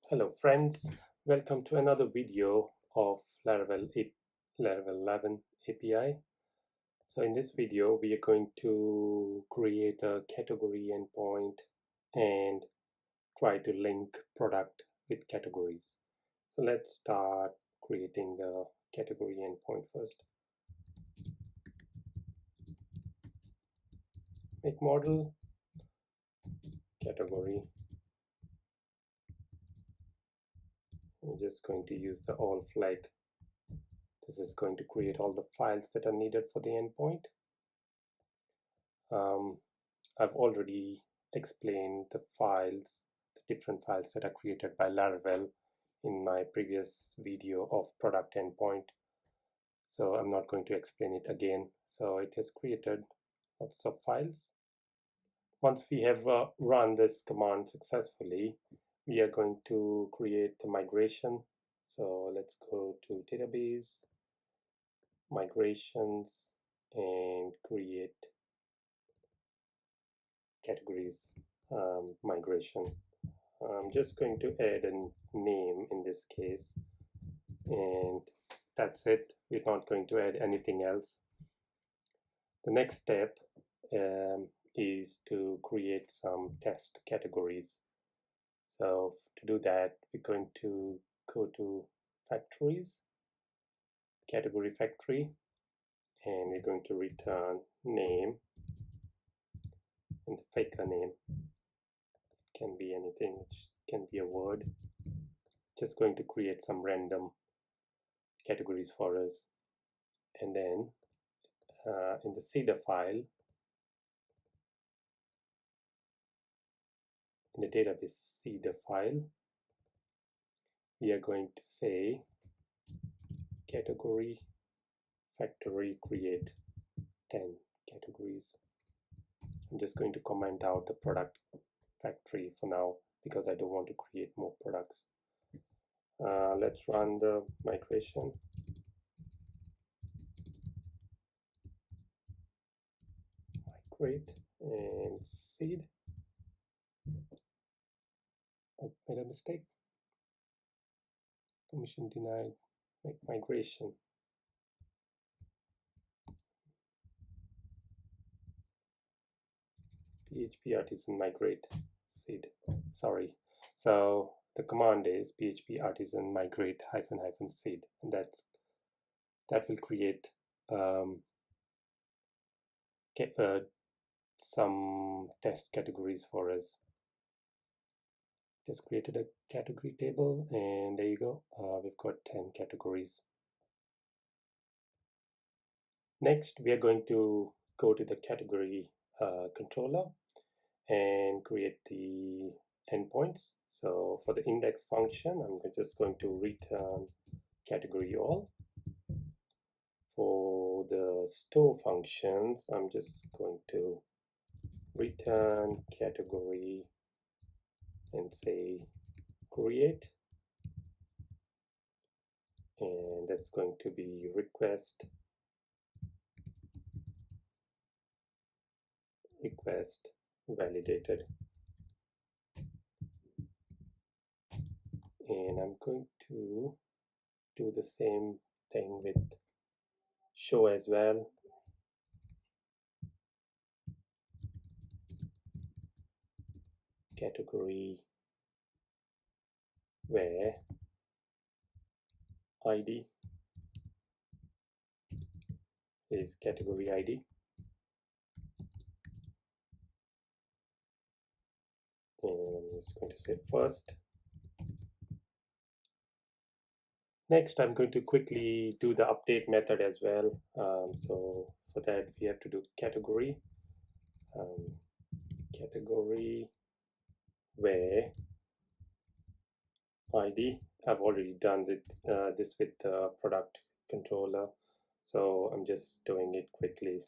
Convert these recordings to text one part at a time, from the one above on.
Hello friends, welcome to another video of Laravel 11 API. So in this video we are going to create a category endpoint and try to link product with categories. So let's start creating the category endpoint first. Make model, category. I'm just going to use the all flag. This is going to create all the files that are needed for the endpoint. I've already explained the different files that are created by Laravel in my previous video of product endpoint. So I'm not going to explain it again. So it has created lots of files. Once we have run this command successfully, we are going to create the migration. So let's go to database, migrations, and create categories migration. I'm just going to add a name in this case, and that's it. We're not going to add anything else. The next step is to create some test categories. So to do that, we're going to go to factories, category factory, and we're going to return name and the faker name. It can be anything, it can be a word. Just going to create some random categories for us, and then in the seeder file, in the database seeder file, we are going to say category factory create 10 categories. I'm just going to comment out the product factory for now because I don't want to create more products. Let's run the migration. Migrate and seed. Oh, made a mistake. Permission denied. Make migration. PHP artisan migrate seed. Sorry. So the command is PHP artisan migrate -- seed, and that will create some test categories for us. Just created a category table, and there you go. We've got 10 categories. Next, we are going to go to the category controller and create the endpoints. So for the index function, I'm just going to return category all. For the store functions, I'm just going to return category and say create, and that's going to be request validated. And I'm going to do the same thing with show as well. Category where ID is category ID, and I'm just going to say first. Next, I'm going to quickly do the update method as well. So for that, we have to do category where ID. I've already done this with the product controller, so I'm just doing it quickly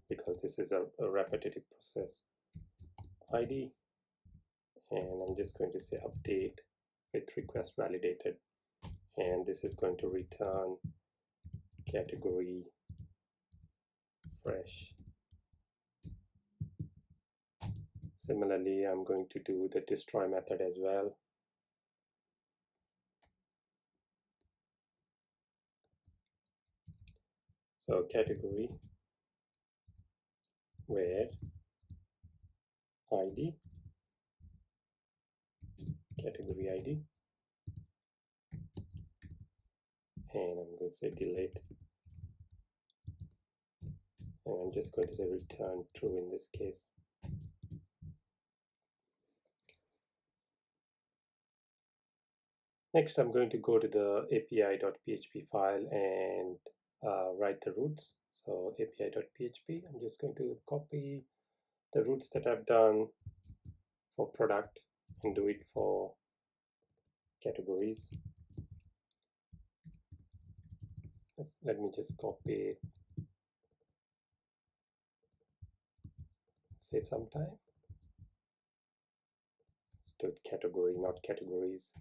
because this is a repetitive process. ID, and I'm just going to say update with request validated, and this is going to return category fresh. Similarly, I'm going to do the destroy method as well. So category where ID, category ID, and I'm going to say delete, and I'm just going to say return true in this case. Next, I'm going to go to the api.php file and write the roots. So api.php, I'm just going to copy the roots that I've done for product and do it for categories. Let me just copy it, save some time. Let's do it category, not categories.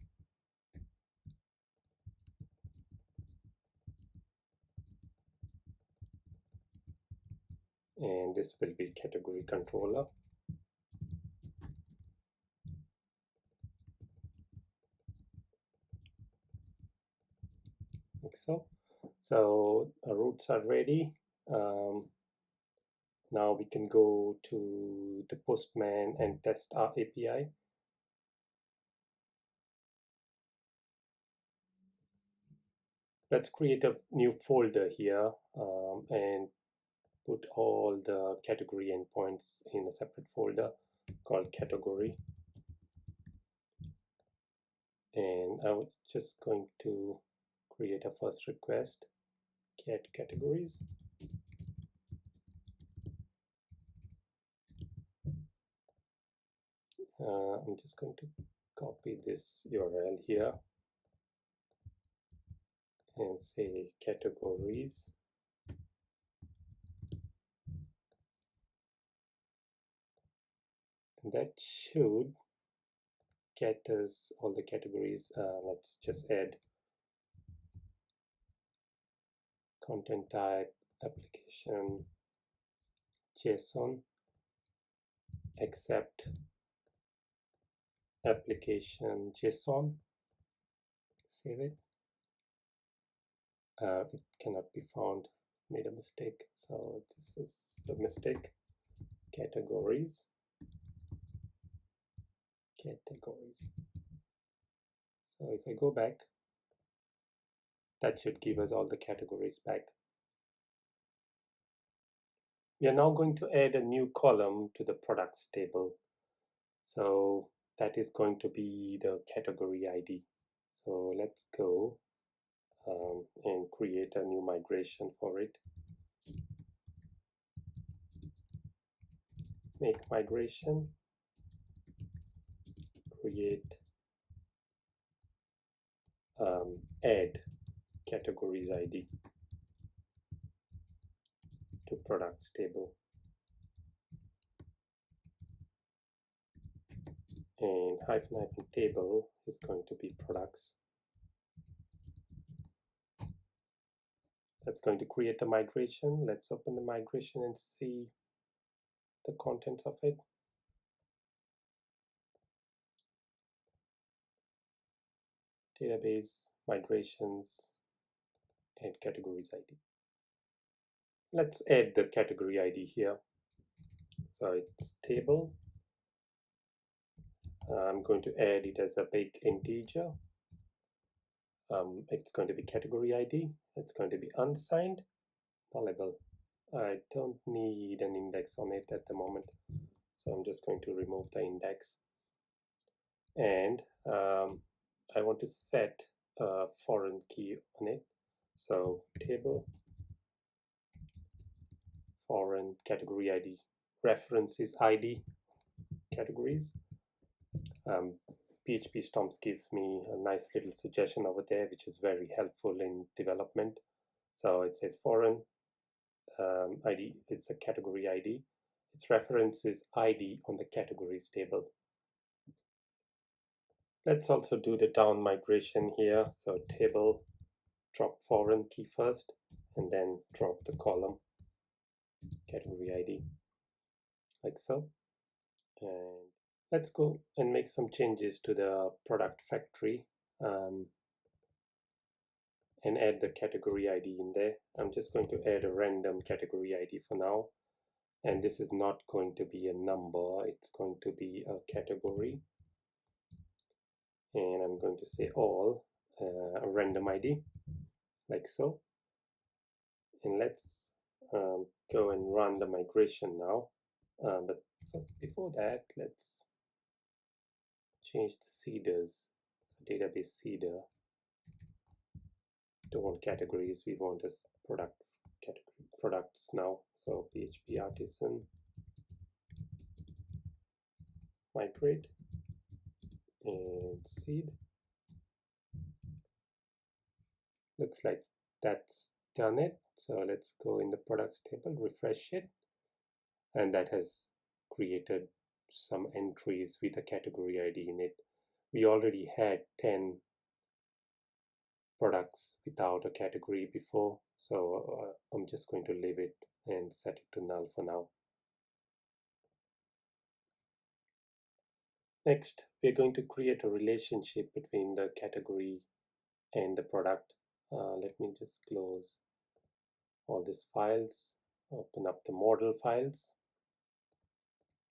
And this will be category controller. Like so. So our roots are ready. Now we can go to the Postman and test our API. Let's create a new folder here and put all the category endpoints in a separate folder called category. And I'm just going to create a first request, get categories. I'm just going to copy this URL here and say categories. And that should get us all the categories. Let's just add content type, application, JSON, except application JSON. Save it. It cannot be found. Made a mistake. So this is the mistake. Categories. Categories. So if I go back, that should give us all the categories back. We are now going to add a new column to the products table. So that is going to be the category ID. So let's go and create a new migration for it. Make migration, create, add categories ID to products table. And hyphen table is going to be products. That's going to create the migration. Let's open the migration and see the contents of it. Database, migrations, and categories ID. Let's add the category ID here. So it's table. I'm going to add it as a big integer. It's going to be category ID. It's going to be unsigned, nullable. I don't need an index on it at the moment, so I'm just going to remove the index. And I want to set a foreign key on it. So table foreign category ID, references ID categories. PHP Stomps gives me a nice little suggestion over there, which is very helpful in development. So it says foreign ID, it's a category ID. Its reference is ID on the categories table. Let's also do the down migration here. So table, drop foreign key first, and then drop the column category ID, like so. And let's go and make some changes to the product factory. and add the category ID in there. I'm just going to add a random category ID for now, and this is not going to be a number, it's going to be a category, and I'm going to say all a random ID, like so. And let's go and run the migration now. But first, before that, let's change the seeders. So database seeder, don't want categories, we want this product category products now. So PHP artisan migrate and seed. Looks like that's done it. So let's go in the products table, refresh it, and that has created some entries with a category ID in it. We already had 10 products without a category before, so I'm just going to leave it and set it to null for now. Next, we're going to create a relationship between the category and the product. Let me just close all these files, open up the model files,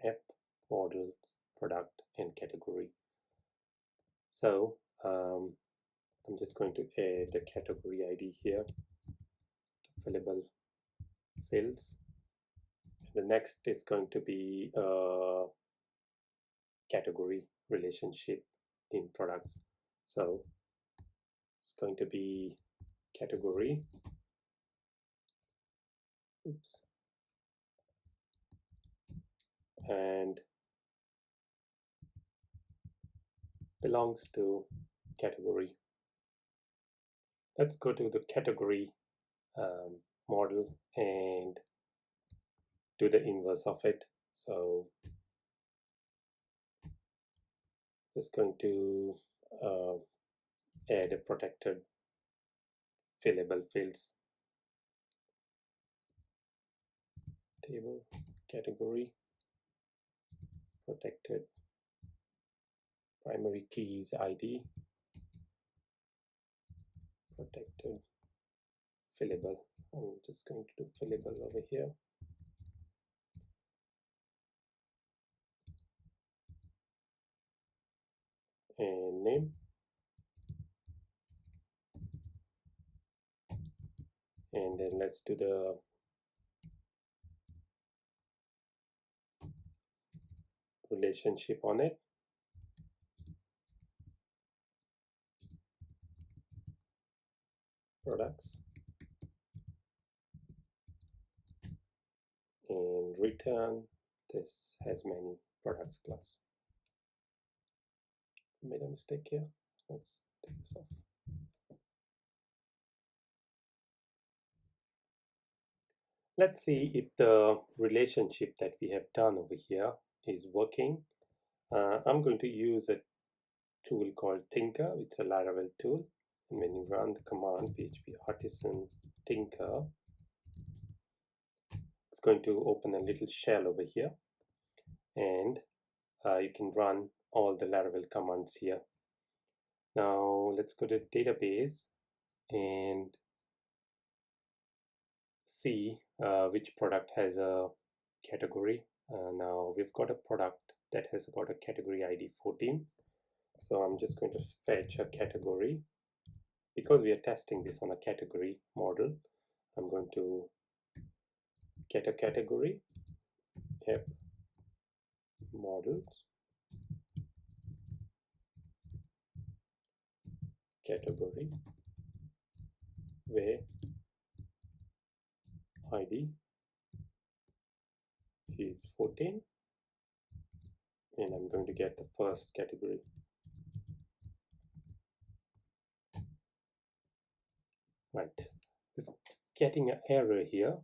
app, models, product, and category. So I'm just going to add the category ID here, fillable fields. The next is going to be a category relationship in products. So it's going to be category, oops, and belongs to category. Let's go to the category model and do the inverse of it. So just going to add a protected fillable fields table, category, protected primary keys ID, protected fillable. I'm just going to do fillable over here. And name. And then let's do the relationship on it. Products. And return this hasMany products class. Made a mistake here. Let's take this off. Let's see if the relationship that we have done over here is working. I'm going to use a tool called Tinker. It's a Laravel tool. And when you run the command PHP artisan Tinker, it's going to open a little shell over here. And you can run all the Laravel commands here. Now let's go to database and see which product has a category. Now we've got a product that has got a category ID 14. So I'm just going to fetch a category. Because we are testing this on a category model, I'm going to get a category, app models, category, where ID is 14, and I'm going to get the first category. Right, we're getting an error here.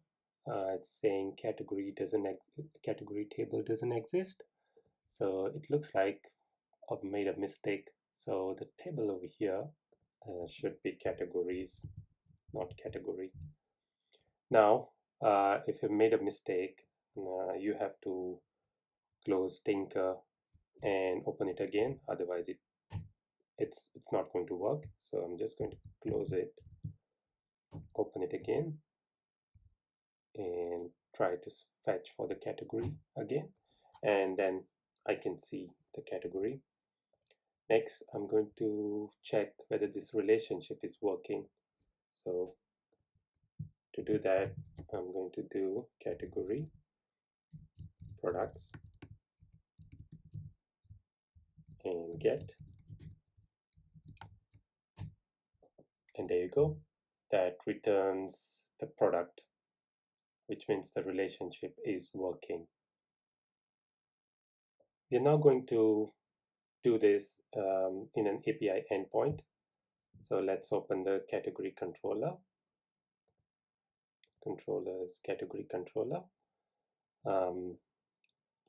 It's saying category table doesn't exist. So it looks like I've made a mistake. So the table over here should be categories, not category. Now, if you made a mistake, you have to close Tinker and open it again. Otherwise, it's not going to work. So I'm just going to close it open it again and try to fetch for the category again, and then I can see the category. Next, I'm going to check whether this relationship is working. So to do that, I'm going to do category products and get, and there you go. That returns the product, which means the relationship is working. We're now going to do this in an API endpoint. So let's open the category controller. Controllers, category controller.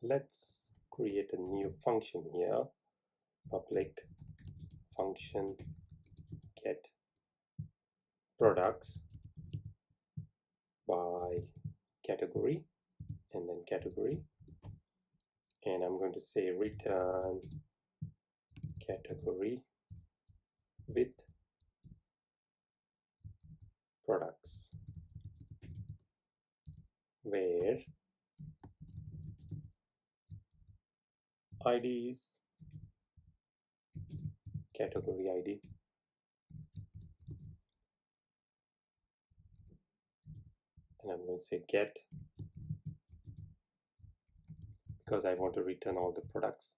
Let's create a new function here. Public function get products by category, and then category, and I'm going to say return category with products, where ID is category ID, and I'm going to say get, because I want to return all the products.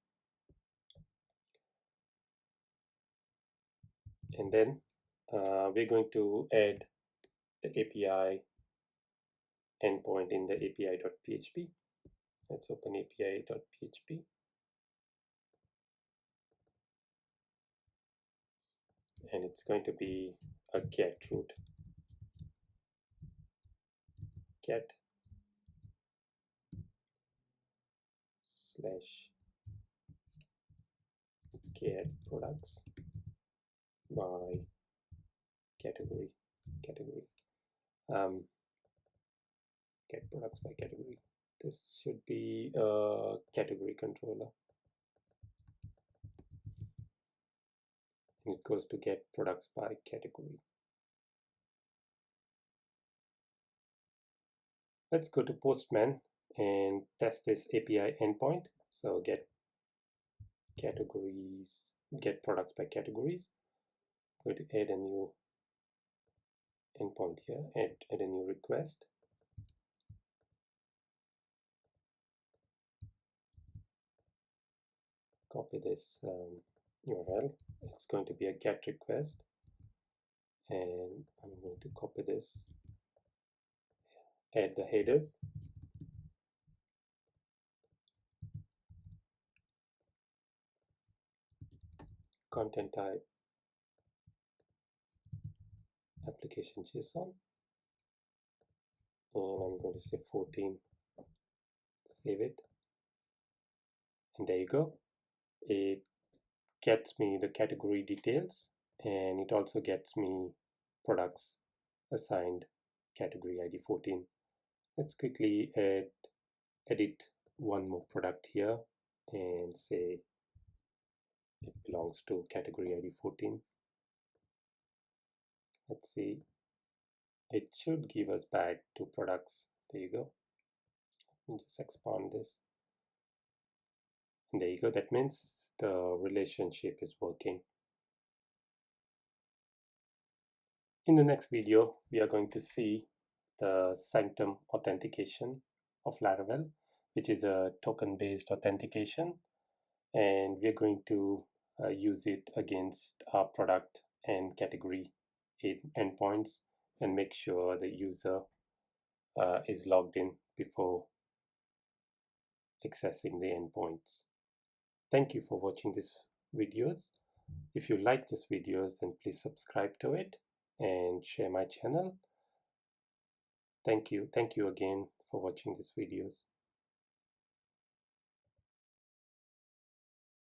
And then we're going to add the API endpoint in the api.php. Let's open api.php. And it's going to be a get root. Get slash get products by category. Get products by category. This should be a category controller. And it goes to get products by category. Let's go to Postman and test this API endpoint. So get categories, get products by categories. I'm going to add a new endpoint here, add a new request. Copy this URL. It's going to be a get request, and I'm going to copy this, add the headers, content type application JSON, and I'm going to say 14, save it, and there you go. It gets me the category details, and it also gets me products assigned category ID 14. Let's quickly edit one more product here and say it belongs to category ID 14. Let's see, it should give us back two products. There you go. Let me just expand this, and there you go. That means the relationship is working. In the next video, we are going to see the sanctum authentication of Laravel, which is a token-based authentication, and we're going to use it against our product and category endpoints and make sure the user is logged in before accessing the endpoints. Thank you for watching these videos. If you like these videos, then please subscribe to it and share my channel. Thank you again for watching these videos.